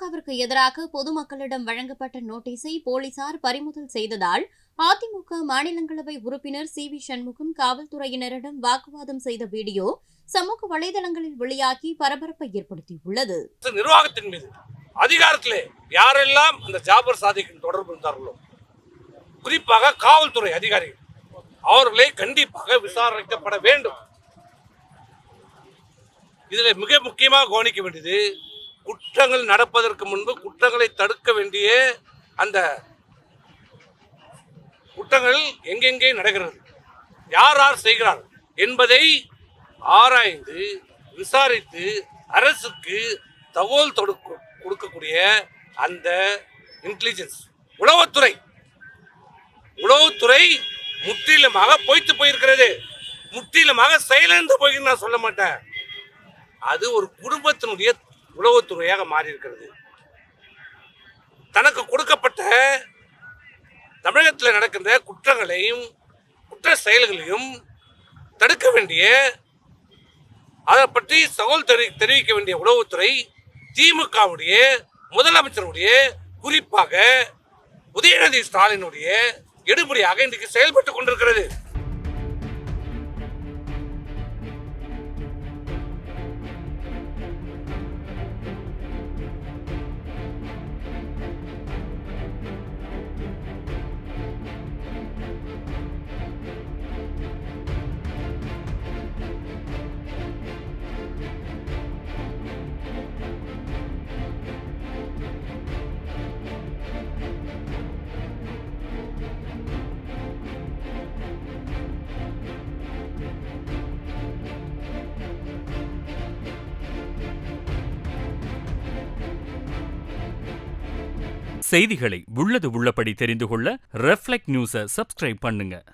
அதிமுகவிற்கு எதிராக பொதுமக்களிடம் வழங்கப்பட்ட நோட்டீஸை போலீசார் பறிமுதல் செய்ததால் அதிமுக மாநிலங்களவை உறுப்பினர் சி.வி. சண்முகம் காவல்துறையினரிடம் வாக்குவாதம் செய்த வீடியோ சமூக வலைதளங்களில் வெளியாகி பரபரப்பை ஏற்படுத்தியுள்ளது. நிர்வாகத்தின் மீது அதிகாரத்திலே யாரெல்லாம் அந்த ஜாபர் சாதிக்கின் தொடர்பு இருந்தார்களோ, குறிப்பாக காவல்துறை அதிகாரிகள், அவர்களை கண்டிப்பாக விசாரிக்கப்பட வேண்டும். இதில் மிக முக்கியமாக கவனிக்க வேண்டியது, குற்றங்கள் நடப்பதற்கு முன்பு குற்றங்களை தடுக்க வேண்டிய அந்த குற்றங்கள் எங்கெங்கே நடக்கிறது, யார் யார் செய்கிறார் என்பதை ஆராய்ந்து விசாரித்து அரசுக்கு தகவல் கொடுக்கக்கூடிய அந்த இன்டெலிஜென்ஸ் உளவுத்துறை முற்றிலுமாக பொய்த்து போயிருக்கிறது. முற்றிலுமாக செயலிழந்து போய் நான் சொல்ல மாட்டேன். அது ஒரு குடும்பத்தினுடைய உளவுத்துறையாக மாறி இருக்கிறது. தனக்கு கொடுக்கப்பட்ட தமிழகத்தில் நடக்கின்ற குற்றங்களையும் குற்ற செயல்களையும் தடுக்க வேண்டிய, அதை பற்றி தகவல் தெரிவிக்க வேண்டிய உளவுத்துறை திமுகவுடைய முதலமைச்சருடைய, குறிப்பாக உதயநிதி ஸ்டாலினுடைய எடுபடியாக இன்றைக்கு செயல்பட்டுக் கொண்டிருக்கிறது. செய்திகளை உள்ளது உள்ளபடி தெரிந்து கொள்ள ரெஃப்ளெக்ட் நியூஸை சப்ஸ்கிரைப் பண்ணுங்க.